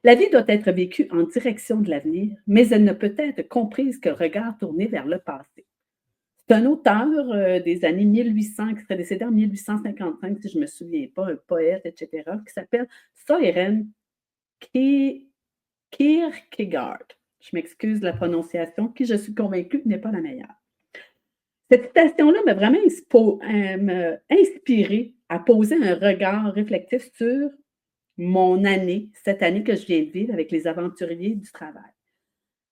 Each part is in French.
La vie doit être vécue en direction de l'avenir, mais elle ne peut être comprise que le regard tourné vers le passé. C'est un auteur des années 1800, qui serait décédé en 1855, si je me souviens pas, un poète, etc., qui s'appelle Søren Ki- Kierkegaard. Je m'excuse de la prononciation, qui je suis convaincue n'est pas la meilleure. Cette citation-là m'a vraiment inspirée à poser un regard réflectif sur mon année, cette année que je viens de vivre avec les aventuriers du travail.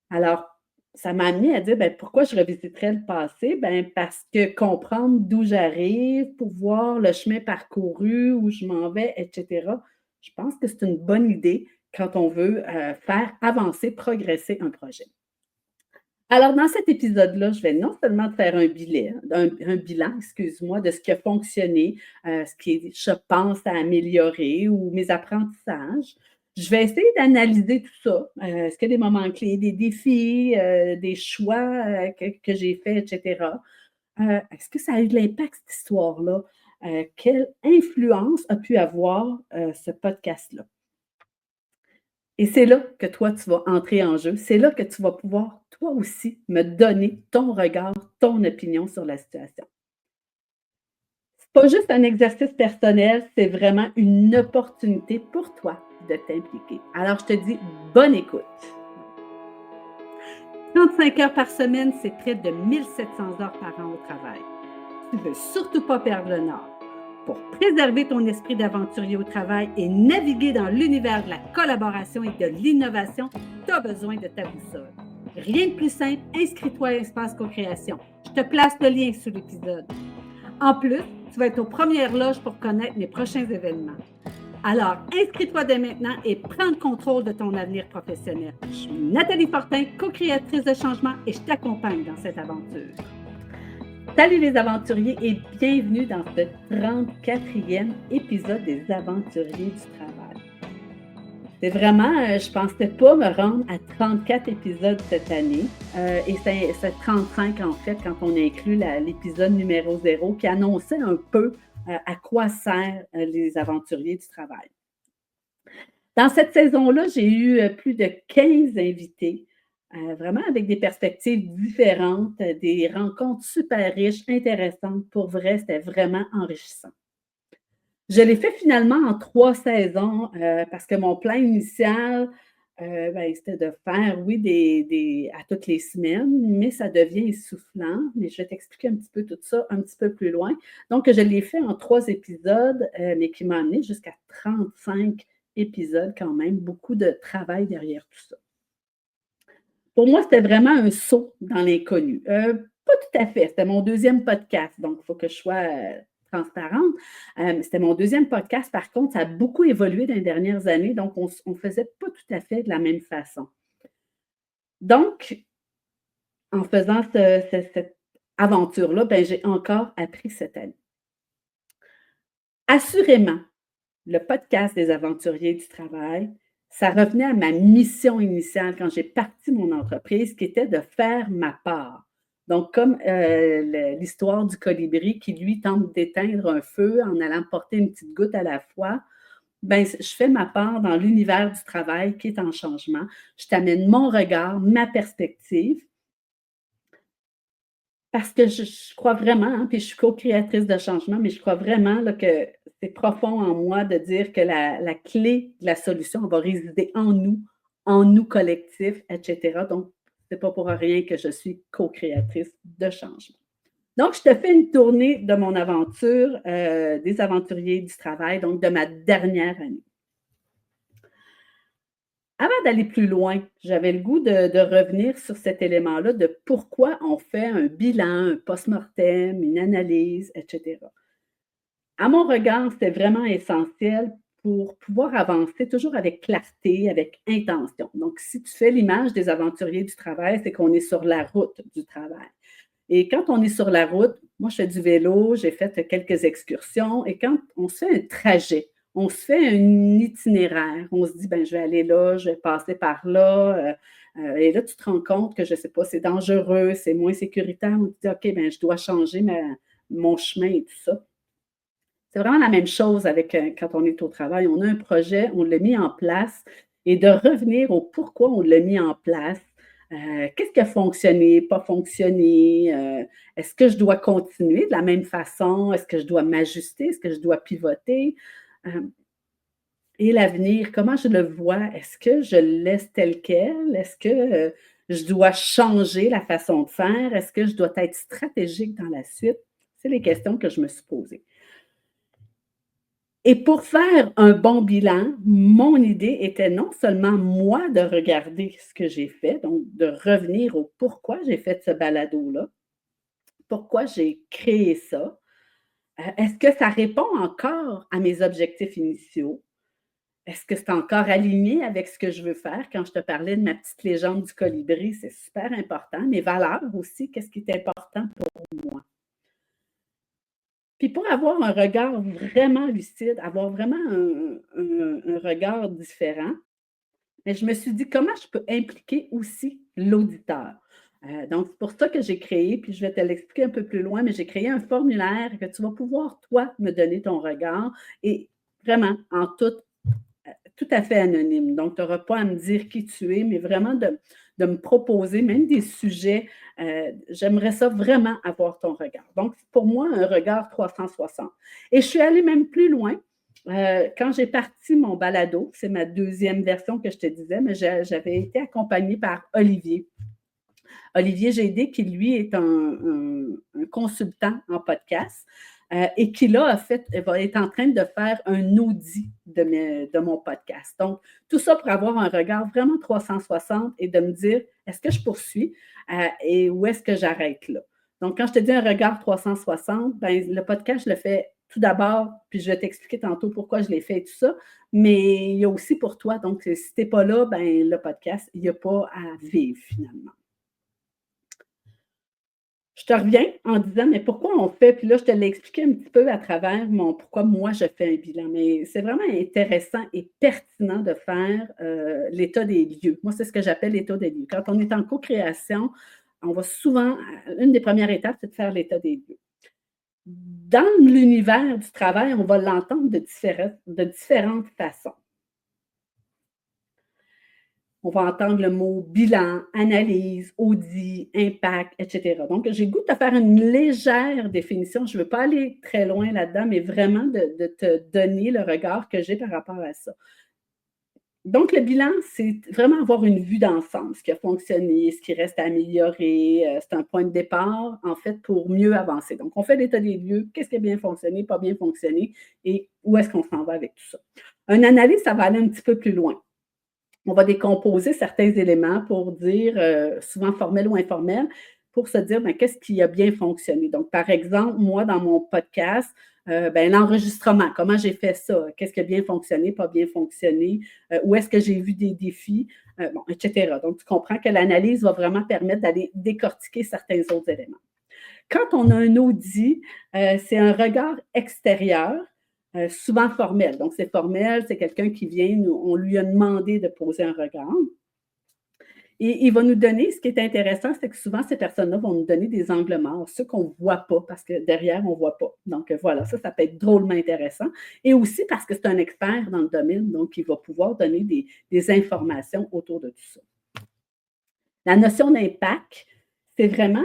Alors, ça m'a amené à dire, ben, pourquoi je revisiterais le passé? Ben, parce que comprendre d'où j'arrive, pour voir le chemin parcouru, où je m'en vais, etc. Je pense que c'est une bonne idée quand on veut faire avancer, progresser un projet. Alors, dans cet épisode-là, je vais non seulement te faire un bilan, excuse-moi, de ce qui a fonctionné, ce qui, je pense, à améliorer ou mes apprentissages. Je vais essayer d'analyser tout ça. Est-ce qu'il y a des moments clés, des défis, des choix que j'ai faits, etc. Est-ce que ça a eu de l'impact, cette histoire-là? Quelle influence a pu avoir ce podcast-là? Et c'est là que toi, tu vas entrer en jeu. C'est là que tu vas pouvoir, toi aussi, me donner ton regard, ton opinion sur la situation. C'est pas juste un exercice personnel, c'est vraiment une opportunité pour toi de t'impliquer. Alors, je te dis bonne écoute. 35 heures par semaine, c'est près de 1700 heures par an au travail. Tu ne veux surtout pas perdre le nord. Pour préserver ton esprit d'aventurier au travail et naviguer dans l'univers de la collaboration et de l'innovation, tu as besoin de ta boussole. Rien de plus simple, inscris-toi à Espace Co-création. Je te place le lien sous l'épisode. En plus, tu vas être aux premières loges pour connaître mes prochains événements. Alors, inscris-toi dès maintenant et prends le contrôle de ton avenir professionnel. Je suis Nathalie Fortin, co-créatrice de changement et je t'accompagne dans cette aventure. Salut les aventuriers et bienvenue dans ce 34e épisode des Aventuriers du travail. C'est vraiment, je ne pensais pas me rendre à 34 épisodes cette année et c'est 35 en fait quand on inclut l'épisode numéro 0 qui annonçait un peu à quoi servent les aventuriers du travail. Dans cette saison-là, j'ai eu plus de 15 invités, vraiment avec des perspectives différentes, des rencontres super riches, intéressantes. Pour vrai, c'était vraiment enrichissant. Je l'ai fait finalement en 3 saisons parce que mon plan initial, ben, c'était de faire, oui, à toutes les semaines, mais ça devient essoufflant. Mais je vais t'expliquer un petit peu tout ça un petit peu plus loin. Donc, je l'ai fait en 3 épisodes, mais qui m'a amené jusqu'à 35 épisodes quand même, beaucoup de travail derrière tout ça. Pour moi, c'était vraiment un saut dans l'inconnu. Pas tout à fait, c'était mon deuxième podcast, donc il faut que je sois transparente. C'était mon deuxième podcast, par contre, ça a beaucoup évolué dans les dernières années, donc on ne faisait pas tout à fait de la même façon. Donc, en faisant cette aventure-là, ben, j'ai encore appris cette année. Assurément, le podcast des aventuriers du travail, ça revenait à ma mission initiale quand j'ai parti mon entreprise, qui était de faire ma part. Donc, comme l'histoire du colibri qui, lui, tente d'éteindre un feu en allant porter une petite goutte à la fois, ben, je fais ma part dans l'univers du travail qui est en changement. Je t'amène mon regard, ma perspective, parce que je crois vraiment, hein, puis je suis co-créatrice de changement, mais je crois vraiment là, que c'est profond en moi de dire que la clé de la solution va résider en nous collectifs, etc. Donc, c'est pas pour rien que je suis co-créatrice de changement. Donc, je te fais une tournée de mon aventure des aventuriers du travail, donc de ma dernière année. Avant d'aller plus loin, j'avais le goût de revenir sur cet élément-là de pourquoi on fait un bilan, un post-mortem, une analyse, etc. À mon regard, c'était vraiment essentiel pour pouvoir avancer toujours avec clarté, avec intention. Donc, si tu fais l'image des aventuriers du travail, c'est qu'on est sur la route du travail. Et quand on est sur la route, moi, je fais du vélo, j'ai fait quelques excursions. Et quand on se fait un trajet, on se fait un itinéraire, on se dit, ben, je vais aller là, je vais passer par là. Et là, tu te rends compte que, je ne sais pas, c'est dangereux, c'est moins sécuritaire. On te dit, OK, ben, je dois changer mon chemin et tout ça. C'est vraiment la même chose avec quand on est au travail. On a un projet, on l'a mis en place et de revenir au pourquoi on l'a mis en place. Qu'est-ce qui a fonctionné, pas fonctionné? Est-ce que je dois continuer de la même façon? Est-ce que je dois m'ajuster? Est-ce que je dois pivoter? Hem Et l'avenir, comment je le vois? Est-ce que je le laisse tel quel? Est-ce que, je dois changer la façon de faire? Est-ce que je dois être stratégique dans la suite? C'est les questions que je me suis posées. Et pour faire un bon bilan, mon idée était non seulement moi de regarder ce que j'ai fait, donc de revenir au pourquoi j'ai fait ce balado-là, pourquoi j'ai créé ça, est-ce que ça répond encore à mes objectifs initiaux? Est-ce que c'est encore aligné avec ce que je veux faire? Quand je te parlais de ma petite légende du colibri, c'est super important. Mes valeurs aussi, qu'est-ce qui est important pour moi? Puis pour avoir un regard vraiment lucide, avoir vraiment un regard différent, mais je me suis dit: «Comment je peux impliquer aussi l'auditeur?» Donc c'est pour ça que j'ai créé, puis je vais te l'expliquer un peu plus loin, mais j'ai créé un formulaire que tu vas pouvoir, toi, me donner ton regard et vraiment en toute tout à fait anonyme. Donc, tu n'auras pas à me dire qui tu es, mais vraiment de me proposer même des sujets. J'aimerais ça vraiment avoir ton regard. Donc, pour moi, un regard 360. Et je suis allée même plus loin. Quand j'ai parti mon balado, c'est ma deuxième version que je te disais, mais j'avais été accompagnée par Olivier. Olivier Gédé, qui lui est un consultant en podcast et qui là est en train de faire un audit de mon podcast. Donc, tout ça pour avoir un regard vraiment 360 et de me dire, est-ce que je poursuis et où est-ce que j'arrête là? Donc, quand je te dis un regard 360, ben, le podcast, je le fais tout d'abord, puis je vais t'expliquer tantôt pourquoi je l'ai fait et tout ça, mais il y a aussi pour toi. Donc, si tu n'es pas là, ben, le podcast, il n'y a pas à vivre finalement. Je te reviens en disant: «Mais pourquoi on fait?» Puis là, je te l'ai expliqué un petit peu à travers mon pourquoi moi je fais un bilan, mais c'est vraiment intéressant et pertinent de faire, l'état des lieux. Moi, c'est ce que j'appelle l'état des lieux. Quand on est en co-création, on va souvent une des premières étapes, c'est de faire l'état des lieux. Dans l'univers du travail, on va l'entendre de différentes façons. On va entendre le mot bilan, analyse, audit, impact, et cetera. Donc, j'ai le goût de te faire une légère définition. Je ne veux pas aller très loin là-dedans, mais vraiment de te donner le regard que j'ai par rapport à ça. Donc, le bilan, c'est vraiment avoir une vue d'ensemble, ce qui a fonctionné, ce qui reste à améliorer. C'est un point de départ, en fait, pour mieux avancer. Donc, on fait l'état des lieux, qu'est-ce qui a bien fonctionné, pas bien fonctionné, et où est-ce qu'on s'en va avec tout ça. Une analyse, ça va aller un petit peu plus loin. On va décomposer certains éléments pour dire, souvent formels ou informels, pour se dire, ben, qu'est-ce qui a bien fonctionné. Donc, par exemple, moi, dans mon podcast, ben, l'enregistrement, comment j'ai fait ça? Qu'est-ce qui a bien fonctionné, pas bien fonctionné? Où est-ce que j'ai vu des défis? Bon, et cetera. Donc, tu comprends que l'analyse va vraiment permettre d'aller décortiquer certains autres éléments. Quand on a un audit, c'est un regard extérieur, souvent formel. Donc, c'est formel, c'est quelqu'un qui vient, on lui a demandé de poser un regard. Et il va nous donner, ce qui est intéressant, c'est que souvent, ces personnes-là vont nous donner des angles morts, ceux qu'on ne voit pas, parce que derrière, on ne voit pas. Donc, voilà, ça peut être drôlement intéressant. Et aussi parce que c'est un expert dans le domaine, donc il va pouvoir donner des informations autour de tout ça. La notion d'impact, c'est vraiment,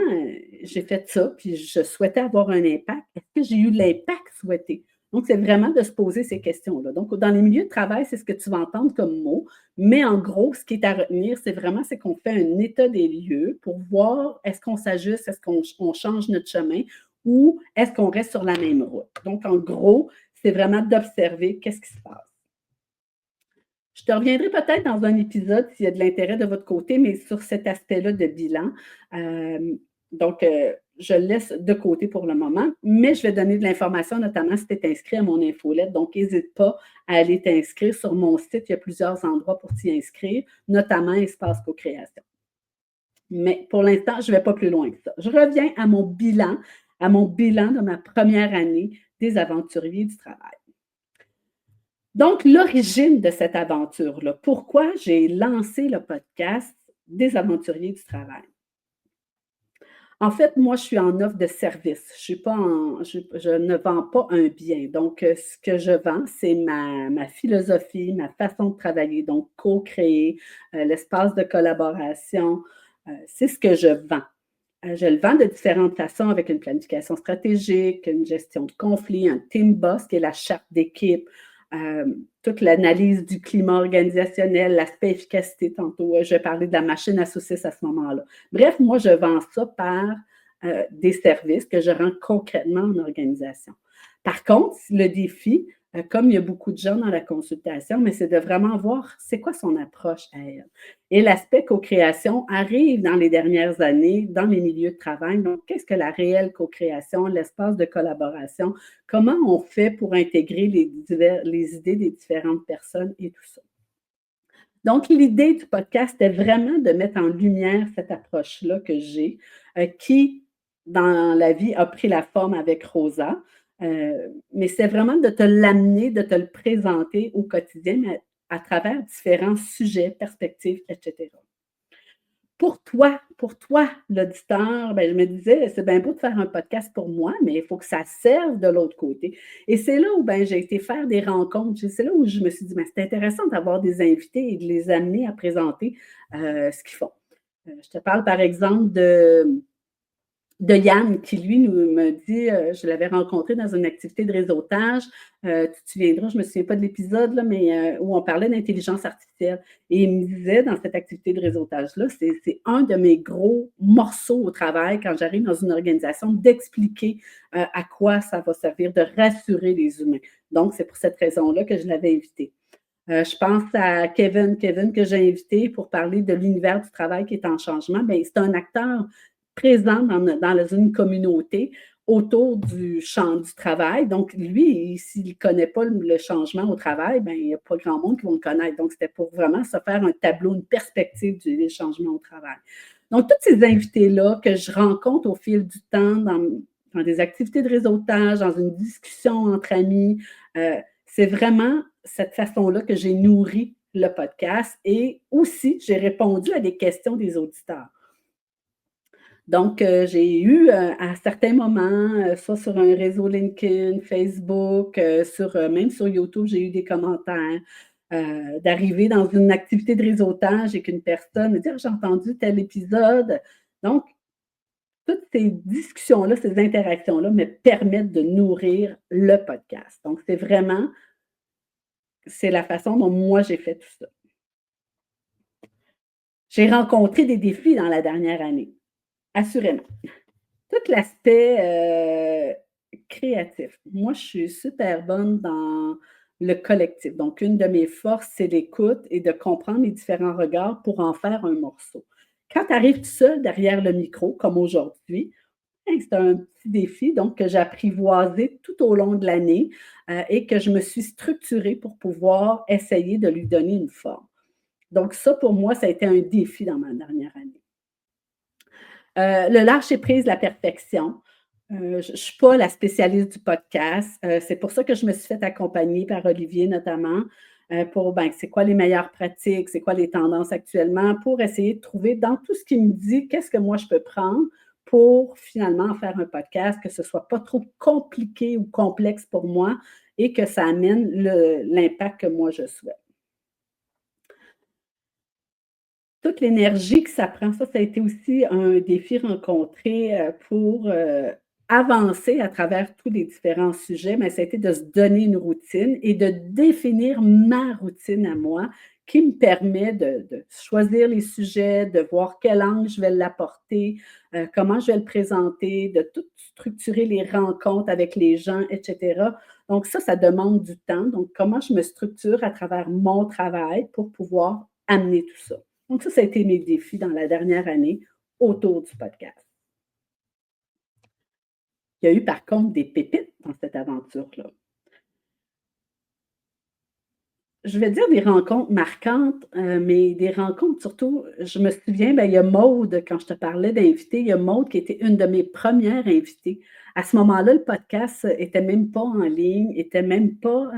j'ai fait ça, puis je souhaitais avoir un impact. Est-ce que j'ai eu l'impact souhaité? Donc, c'est vraiment de se poser ces questions-là. Donc, dans les milieux de travail, c'est ce que tu vas entendre comme mot, mais en gros, ce qui est à retenir, c'est qu'on fait un état des lieux pour voir est-ce qu'on s'ajuste, est-ce qu'on change notre chemin ou est-ce qu'on reste sur la même route. Donc, en gros, c'est vraiment d'observer qu'est-ce qui se passe. Je te reviendrai peut-être dans un épisode s'il y a de l'intérêt de votre côté, mais sur cet aspect-là de bilan. Donc, je le laisse de côté pour le moment, mais je vais donner de l'information, notamment si tu es inscrit à mon infolette. Donc, n'hésite pas à aller t'inscrire sur mon site. Il y a plusieurs endroits pour t'y inscrire, notamment Espace Co-création. Mais pour l'instant, je ne vais pas plus loin que ça. Je reviens à mon bilan de ma première année des aventuriers du travail. Donc, l'origine de cette aventure-là, pourquoi j'ai lancé le podcast des aventuriers du travail? En fait, moi, je suis en offre de service. Je suis pas en je ne vends pas un bien. Donc, ce que je vends, c'est ma philosophie, ma façon de travailler, donc co-créer, l'espace de collaboration, c'est ce que je vends. Je le vends de différentes façons avec une planification stratégique, une gestion de conflits, un team boss qui est la charte d'équipe, toute l'analyse du climat organisationnel, l'aspect efficacité. Tantôt, je vais parler de la machine à saucisses à ce moment-là. Bref, moi, je vends ça par des services que je rends concrètement en organisation. Par contre, le défi, comme il y a beaucoup de gens dans la consultation, mais c'est de vraiment voir c'est quoi son approche à elle. Et l'aspect co-création arrive dans les dernières années dans les milieux de travail. Donc, qu'est-ce que la réelle co-création, l'espace de collaboration? Comment on fait pour intégrer les idées des différentes personnes et tout ça? Donc, l'idée du podcast était vraiment de mettre en lumière cette approche-là que j'ai, qui, dans la vie, a pris la forme avec Rosa. Mais c'est vraiment de te l'amener, de te le présenter au quotidien, mais à travers différents sujets, perspectives, etc. Pour toi, l'auditeur, ben, je me disais, c'est bien beau de faire un podcast pour moi, mais il faut que ça serve de l'autre côté. Et c'est là où ben, j'ai été faire des rencontres. C'est là où je me suis dit, ben, c'est intéressant d'avoir des invités et de les amener à présenter ce qu'ils font. Je te parle par exemple de Yann qui, lui, me dit, je l'avais rencontré dans une activité de réseautage. Tu te souviendras, je ne me souviens pas de l'épisode, là, mais où on parlait d'intelligence artificielle. Et il me disait, dans cette activité de réseautage-là, c'est un de mes gros morceaux au travail quand j'arrive dans une organisation d'expliquer à quoi ça va servir, de rassurer les humains. Donc, c'est pour cette raison-là que je l'avais invité. Je pense à Kevin que j'ai invité pour parler de l'univers du travail qui est en changement. Bien, c'est un acteur présent dans une communauté autour du champ du travail. Donc, lui, s'il ne connaît pas le changement au travail, bien, il n'y a pas grand monde qui va le connaître. Donc, c'était pour vraiment se faire un tableau, une perspective du changement au travail. Donc, tous ces invités-là que je rencontre au fil du temps dans des activités de réseautage, dans une discussion entre amis, c'est vraiment cette façon-là que j'ai nourri le podcast et aussi j'ai répondu à des questions des auditeurs. Donc, j'ai eu à certains moments, ça sur un réseau LinkedIn, Facebook, même sur YouTube, j'ai eu des commentaires. D'arriver dans une activité de réseautage et qu'une personne me dit: «Ah, j'ai entendu tel épisode». Donc, toutes ces discussions-là, ces interactions-là me permettent de nourrir le podcast. Donc, c'est la façon dont moi j'ai fait tout ça. J'ai rencontré des défis dans la dernière année, assurément. Tout l'aspect, créatif. Moi, je suis super bonne dans le collectif. Donc une de mes forces, c'est l'écoute et de comprendre les différents regards pour en faire un morceau. Quand tu arrives tout seul derrière le micro, comme aujourd'hui, c'est un petit défi donc que j'ai apprivoisé tout au long de l'année, et que je me suis structurée pour pouvoir essayer de lui donner une forme. Donc ça, pour moi, ça a été un défi dans ma dernière année. Le lâcher prise, la perfection. Je ne suis pas la spécialiste du podcast. C'est pour ça que je me suis fait accompagner par Olivier notamment, pour, ben, c'est quoi les meilleures pratiques, c'est quoi les tendances actuellement, pour essayer de trouver dans tout ce qu'il me dit, qu'est-ce que moi je peux prendre pour finalement faire un podcast, que ce ne soit pas trop compliqué ou complexe pour moi et que ça amène l'impact que moi je souhaite. Toute l'énergie que ça prend, ça a été aussi un défi rencontré, pour, avancer à travers tous les différents sujets, mais ça a été de se donner une routine et de définir ma routine à moi qui me permet de choisir les sujets, de voir quel angle je vais l'apporter, comment je vais le présenter, de tout structurer les rencontres avec les gens et cetera. Donc ça demande du temps. Donc comment je me structure à travers mon travail pour pouvoir amener tout ça. Donc ça a été mes défis dans la dernière année autour du podcast. Il y a eu par contre des pépites dans cette aventure-là. Je vais dire des rencontres marquantes, mais des rencontres surtout, je me souviens, ben, il y a Maude, quand je te parlais d'inviter, il y a Maude qui était une de mes premières invitées. À ce moment-là, le podcast était même pas en ligne, était même pas,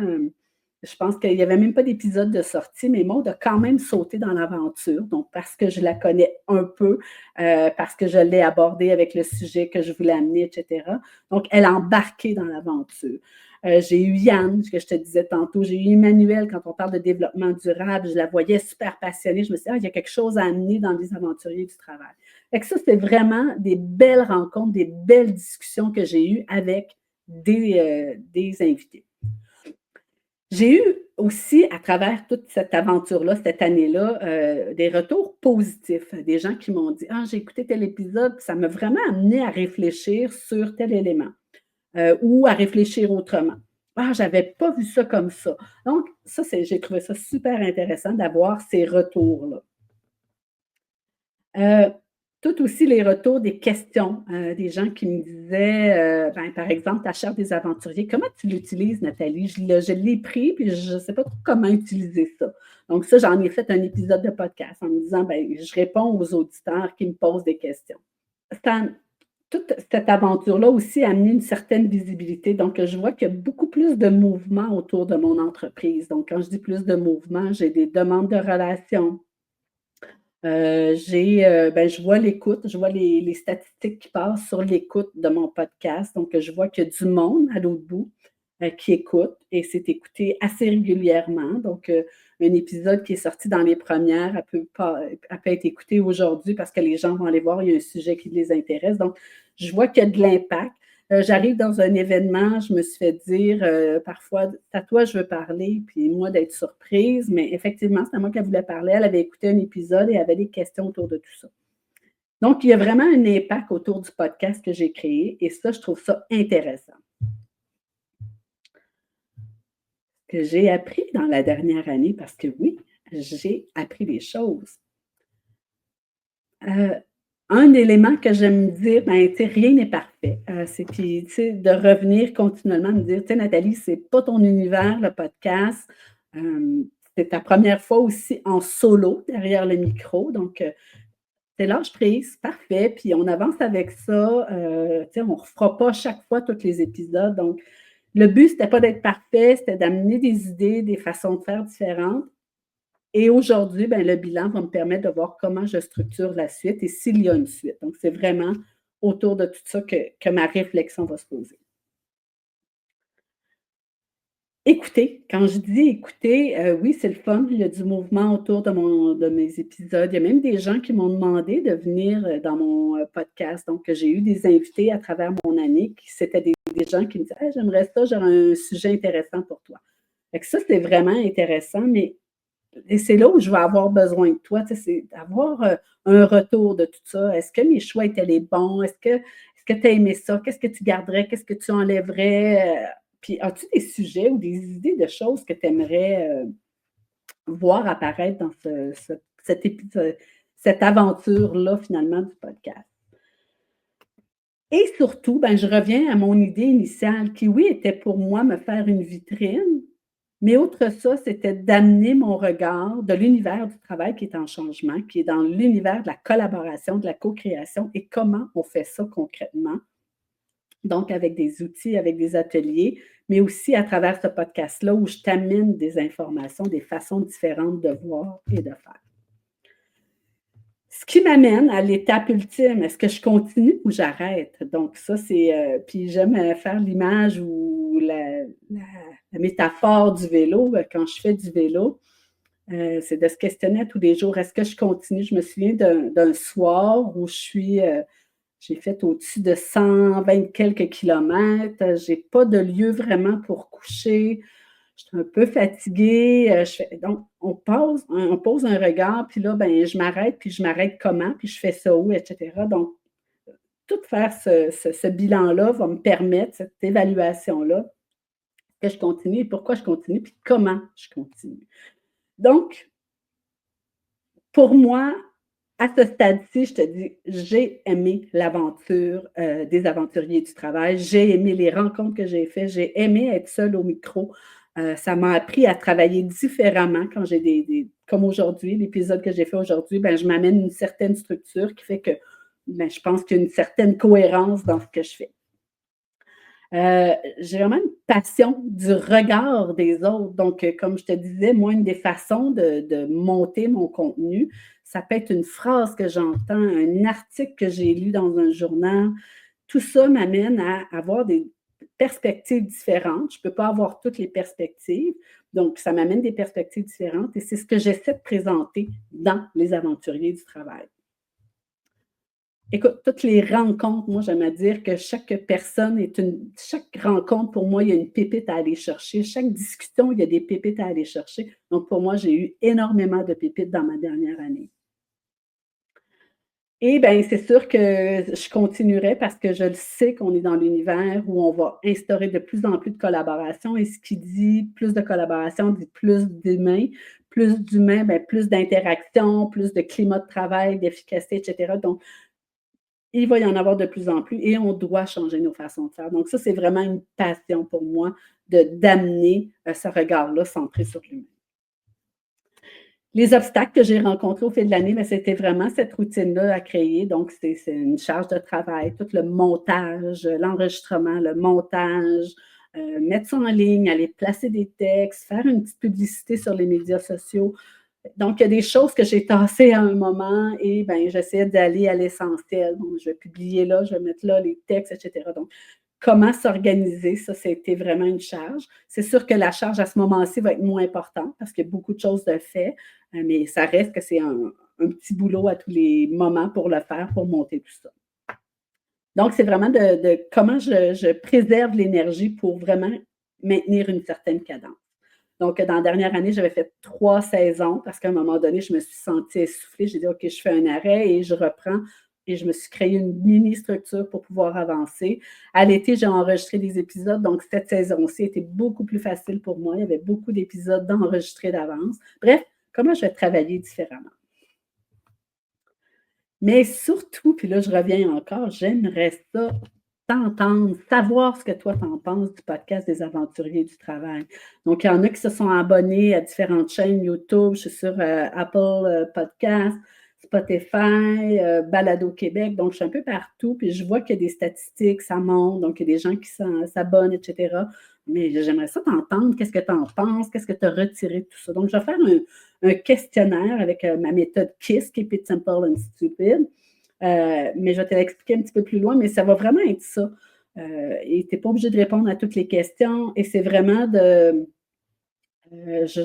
Je pense qu'il n'y avait même pas d'épisode de sortie, mais Maud a quand même sauté dans l'aventure. Donc, parce que je la connais un peu, parce que je l'ai abordée avec le sujet que je voulais amener, etc. Donc, elle a embarqué dans l'aventure. J'ai eu Yann, que je te disais tantôt. J'ai eu Emmanuel, quand on parle de développement durable. Je la voyais super passionnée. Je me suis dit, ah, il y a quelque chose à amener dans les aventuriers du travail. Fait que ça, c'est vraiment des belles rencontres, des belles discussions que j'ai eues avec des invités. J'ai eu aussi, à travers toute cette aventure-là, cette année-là, des retours positifs. Des gens qui m'ont dit: «Ah, j'ai écouté tel épisode, puis ça m'a vraiment amené à réfléchir sur tel élément, ou à réfléchir autrement. Ah, j'avais pas vu ça comme ça». Donc ça, j'ai trouvé ça super intéressant d'avoir ces retours-là. Heu, Tout aussi les retours des questions, des gens qui me disaient, ben, par exemple, ta charte des aventuriers, comment tu l'utilises, Nathalie? Je l'ai pris, puis je ne sais pas trop comment utiliser ça. Donc ça, j'en ai fait un épisode de podcast en me disant, ben, je réponds aux auditeurs qui me posent des questions. Ça Toute cette aventure-là aussi a amené une certaine visibilité. Donc, je vois qu'il y a beaucoup plus de mouvement autour de mon entreprise. Donc, quand je dis plus de mouvement, j'ai des demandes de relations. Ben, je vois l'écoute, je vois les statistiques qui passent sur l'écoute de mon podcast. Donc, je vois qu'il y a du monde à l'autre bout, qui écoute et c'est écouté assez régulièrement. Donc, un épisode qui est sorti dans les premières, elle peut être écoutée aujourd'hui parce que les gens vont aller voir, il y a un sujet qui les intéresse. Donc, je vois qu'il y a de l'impact. J'arrive dans un événement, je me suis fait dire parfois, c'est à toi je veux parler, puis moi d'être surprise, mais effectivement, c'est à moi qu'elle voulait parler. Elle avait écouté un épisode et avait des questions autour de tout ça. Donc, il y a vraiment un impact autour du podcast que j'ai créé et ça, je trouve ça intéressant. Que j'ai appris dans la dernière année, parce que oui, j'ai appris des choses. Euh, un élément que j'aime dire, ben, tu sais, rien n'est parfait. C'est puis, tu sais, de revenir continuellement, me dire, tu sais, Nathalie, c'est pas ton univers, le podcast. C'est ta première fois aussi en solo derrière le micro. Donc, c'est lâche prise, parfait. Puis on avance avec ça. Tu sais, on ne refera pas chaque fois tous les épisodes. Donc, le but, c'était pas d'être parfait, c'était d'amener des idées, des façons de faire différentes. Et aujourd'hui, ben, le bilan va me permettre de voir comment je structure la suite et s'il y a une suite. Donc, c'est vraiment autour de tout ça que ma réflexion va se poser. Écouter, quand je dis écouter, oui, c'est le fun, il y a du mouvement autour de mes épisodes. Il y a même des gens qui m'ont demandé de venir, dans mon, podcast. Donc, j'ai eu des invités à travers mon année qui c'était des gens qui me disaient: «Hey, j'aimerais ça, j'aurais un sujet intéressant pour toi». Fait que ça, c'est vraiment intéressant, mais et c'est là où je vais avoir besoin de toi, tu sais, c'est d'avoir, un retour de tout ça. Est-ce que mes choix étaient les bons? Est-ce que tu as aimé ça? Qu'est-ce que tu garderais? Qu'est-ce que tu enlèverais? Puis as-tu des sujets ou des idées de choses que tu aimerais, voir apparaître dans cette aventure-là, finalement, du podcast? Et surtout, ben, je reviens à mon idée initiale qui, oui, était pour moi me faire une vitrine, mais outre ça, c'était d'amener mon regard de l'univers du travail qui est en changement, qui est dans l'univers de la collaboration, de la co-création et comment on fait ça concrètement. Donc, avec des outils, avec des ateliers, mais aussi à travers ce podcast-là où je t'amène des informations, des façons différentes de voir et de faire. Ce qui m'amène à l'étape ultime, est-ce que je continue ou j'arrête? Donc ça, c'est, puis j'aime, faire l'image ou la la métaphore du vélo, quand je fais du vélo, c'est de se questionner à tous les jours: «Est-ce que je continue?» Je me souviens d'un soir où j'ai fait au-dessus de 120 quelques kilomètres, j'ai pas de lieu vraiment pour coucher. J'étais un peu fatiguée, je fais donc on pose un regard, puis là, ben, je m'arrête, puis je m'arrête comment, puis je fais ça où, et cetera. Donc, tout faire ce bilan-là va me permettre, cette évaluation-là, que je continue et pourquoi je continue, puis comment je continue. Donc, pour moi, à ce stade-ci, je te dis, j'ai aimé l'aventure, des aventuriers du travail. J'ai aimé les rencontres que j'ai faites. J'ai aimé être seule au micro. Ça m'a appris à travailler différemment quand j'ai comme aujourd'hui, l'épisode que j'ai fait aujourd'hui, ben, je m'amène une certaine structure qui fait que, ben, je pense qu'il y a une certaine cohérence dans ce que je fais. J'ai vraiment une passion du regard des autres. Donc, comme je te disais, moi, une des façons de monter mon contenu, ça peut être une phrase que j'entends, un article que j'ai lu dans un journal. Tout ça m'amène à avoir des perspectives différentes. Je ne peux pas avoir toutes les perspectives. Donc, ça m'amène des perspectives différentes et c'est ce que j'essaie de présenter dans Les Aventuriers du travail. Écoute, toutes les rencontres, moi, j'aime à dire que chaque personne est chaque rencontre, pour moi, il y a une pépite à aller chercher. Chaque discussion, il y a des pépites à aller chercher. Donc, pour moi, j'ai eu énormément de pépites dans ma dernière année. Et bien, c'est sûr que je continuerai parce que je le sais qu'on est dans l'univers où on va instaurer de plus en plus de collaboration et ce qui dit plus de collaboration dit plus d'humains, bien, plus d'interaction, plus de climat de travail, d'efficacité, et cetera. Donc, il va y en avoir de plus en plus et on doit changer nos façons de faire. Donc ça, c'est vraiment une passion pour moi d'amener, ce regard-là centré sur l'humain. Les obstacles que j'ai rencontrés au fil de l'année, ben, c'était vraiment cette routine-là à créer. Donc, c'est une charge de travail, tout le montage, l'enregistrement, le montage, mettre ça en ligne, aller placer des textes, faire une petite publicité sur les médias sociaux. Donc, il y a des choses que j'ai tassées à un moment et ben, j'essayais d'aller à l'essentiel. Donc, je vais publier là, je vais mettre là les textes, et cetera. Donc, comment s'organiser, ça, c'était vraiment une charge. C'est sûr que la charge à ce moment-ci va être moins importante parce qu'il y a beaucoup de choses de fait, mais ça reste que c'est un petit boulot à tous les moments pour le faire, pour monter tout ça. Donc, c'est vraiment de comment je préserve l'énergie pour vraiment maintenir une certaine cadence. Donc, dans la dernière année, j'avais fait 3 saisons parce qu'à un moment donné, je me suis sentie essoufflée. J'ai dit: «OK, je fais un arrêt et je reprends» et je me suis créé une mini structure pour pouvoir avancer. À l'été, j'ai enregistré des épisodes, donc cette saison-ci était beaucoup plus facile pour moi. Il y avait beaucoup d'épisodes d'enregistrés d'avance. Bref, comment je vais travailler différemment. Mais surtout, puis là, je reviens encore, j'aimerais ça t'entendre, savoir ce que toi t'en penses du podcast des aventuriers du travail. Donc, il y en a qui se sont abonnés à différentes chaînes YouTube. Je suis sur Apple Podcast, Spotify, Balado Québec. Donc, je suis un peu partout. Puis, je vois qu'il y a des statistiques, ça monte. Donc, il y a des gens qui s'abonnent, etc. Mais j'aimerais ça t'entendre. Qu'est-ce que tu en penses? Qu'est-ce que tu as retiré de tout ça? Donc, je vais faire un questionnaire avec ma méthode KISS, Keep It Simple and Stupid. Mais je vais te l'expliquer un petit peu plus loin, mais ça va vraiment être ça. Et tu n'es pas obligé de répondre à toutes les questions. Et c'est vraiment je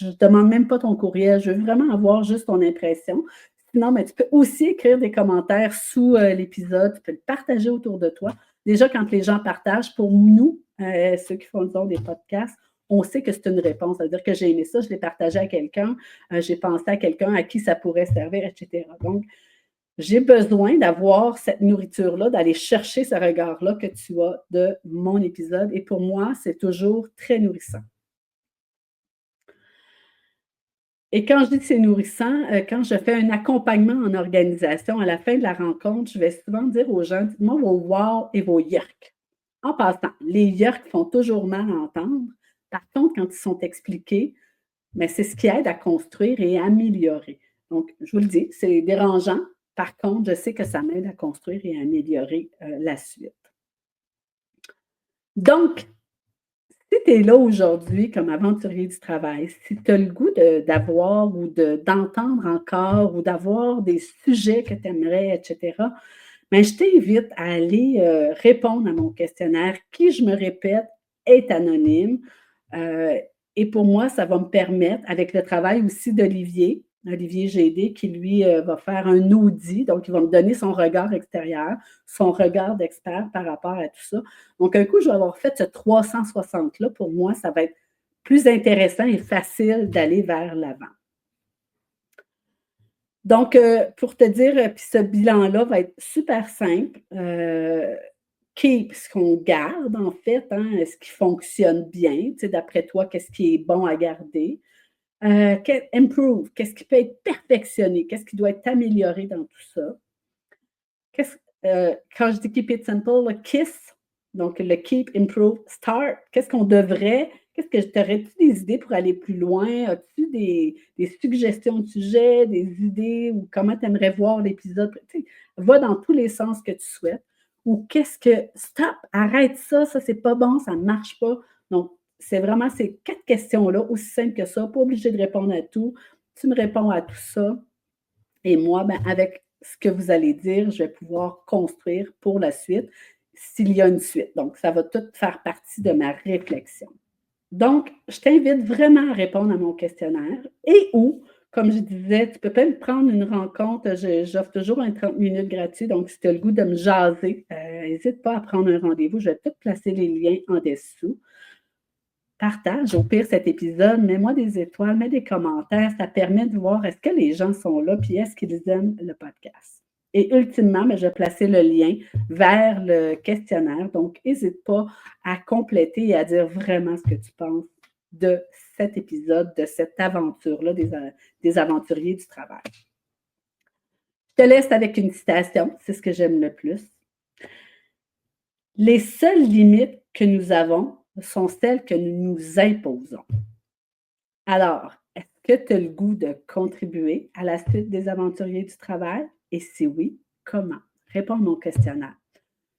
ne demande même pas ton courriel, je veux vraiment avoir juste ton impression. Sinon, ben, tu peux aussi écrire des commentaires sous l'épisode, tu peux le partager autour de toi. Déjà, quand les gens partagent, pour nous, ceux qui font des podcasts, on sait que c'est une réponse. Ça veut dire que j'ai aimé ça, je l'ai partagé à quelqu'un, j'ai pensé à quelqu'un à qui ça pourrait servir, etc. Donc, j'ai besoin d'avoir cette nourriture-là, d'aller chercher ce regard-là que tu as de mon épisode. Et pour moi, c'est toujours très nourrissant. Et quand je dis que c'est nourrissant, quand je fais un accompagnement en organisation, à la fin de la rencontre, je vais souvent dire aux gens: «Dites-moi vos wow et vos yerks». En passant, les yerks font toujours mal à entendre. Par contre, quand ils sont expliqués, mais c'est ce qui aide à construire et à améliorer. Donc, je vous le dis, c'est dérangeant. Par contre, je sais que ça m'aide à construire et à améliorer la suite. Donc, si tu es là aujourd'hui comme aventurier du travail, si tu as le goût d'avoir ou d'entendre encore ou d'avoir des sujets que tu aimerais, et cetera, ben, je t'invite à aller répondre à mon questionnaire qui, je me répète, est anonyme. Euh, et pour moi, ça va me permettre, avec le travail aussi Olivier GD, qui lui va faire un audit, donc il va me donner son regard extérieur, son regard d'expert par rapport à tout ça. Donc, un coup, je vais avoir fait ce 360-là, pour moi, ça va être plus intéressant et facile d'aller vers l'avant. Donc, pour te dire, puis ce bilan-là va être super simple. Keep ce qu'on garde, en fait, hein, ce qui fonctionne bien, tu sais, d'après toi, qu'est-ce qui est bon à garder? Improve, qu'est-ce qui peut être perfectionné? Qu'est-ce qui doit être amélioré dans tout ça? Qu'est-ce Quand je dis keep it simple, le KISS, donc le keep, improve, start, qu'est-ce que tu aurais-tu des idées pour aller plus loin? As-tu des suggestions de sujets, des idées ou comment tu aimerais voir l'épisode? Tu sais, va dans tous les sens que tu souhaites. ou qu'est-ce que stop, arrête ça, ça c'est pas bon, ça ne marche pas. Donc, c'est vraiment ces 4 questions-là, aussi simples que ça, pas obligé de répondre à tout. Tu me réponds à tout ça et moi, ben, avec ce que vous allez dire, je vais pouvoir construire pour la suite, s'il y a une suite. Donc, ça va tout faire partie de ma réflexion. Donc, je t'invite vraiment à répondre à mon questionnaire et ou, comme je disais, tu peux même prendre une rencontre. J'offre toujours un 30 minutes gratuit. Donc, si tu as le goût de me jaser, n'hésite pas à prendre un rendez-vous. Je vais tout placer les liens en dessous. Partage au pire cet épisode, mets-moi des étoiles, mets des commentaires. Ça permet de voir est-ce que les gens sont là puis est-ce qu'ils aiment le podcast. Et ultimement, ben, je vais placer le lien vers le questionnaire. Donc, n'hésite pas à compléter et à dire vraiment ce que tu penses de cet épisode, de cette aventure-là des aventuriers du travail. Je te laisse avec une citation, c'est ce que j'aime le plus. Les seules limites que nous avons sont celles que nous nous imposons. Alors, est-ce que tu as le goût de contribuer à la suite des aventuriers du travail? Et si oui, comment? Réponds à mon questionnaire.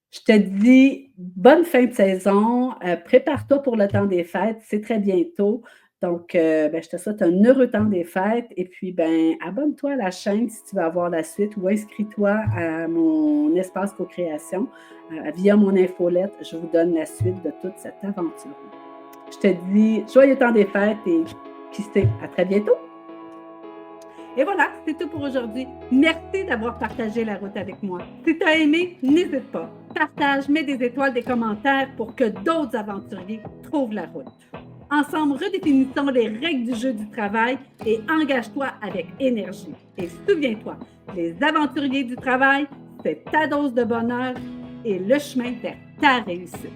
Je te dis bonne fin de saison. Prépare-toi pour le temps des fêtes. C'est très bientôt. Donc, je te souhaite un heureux temps des fêtes. Et puis, abonne-toi à la chaîne si tu veux avoir la suite ou inscris-toi à mon espace co-création. Via mon infolette, je vous donne la suite de toute cette aventure. Je te dis joyeux temps des fêtes et qui sait, à très bientôt. Et voilà, c'est tout pour aujourd'hui. Merci d'avoir partagé la route avec moi. Si tu as aimé, n'hésite pas. Partage, mets des étoiles, des commentaires pour que d'autres aventuriers trouvent la route. Ensemble, redéfinissons les règles du jeu du travail et engage-toi avec énergie. Et souviens-toi, les aventuriers du travail, c'est ta dose de bonheur et le chemin vers ta réussite.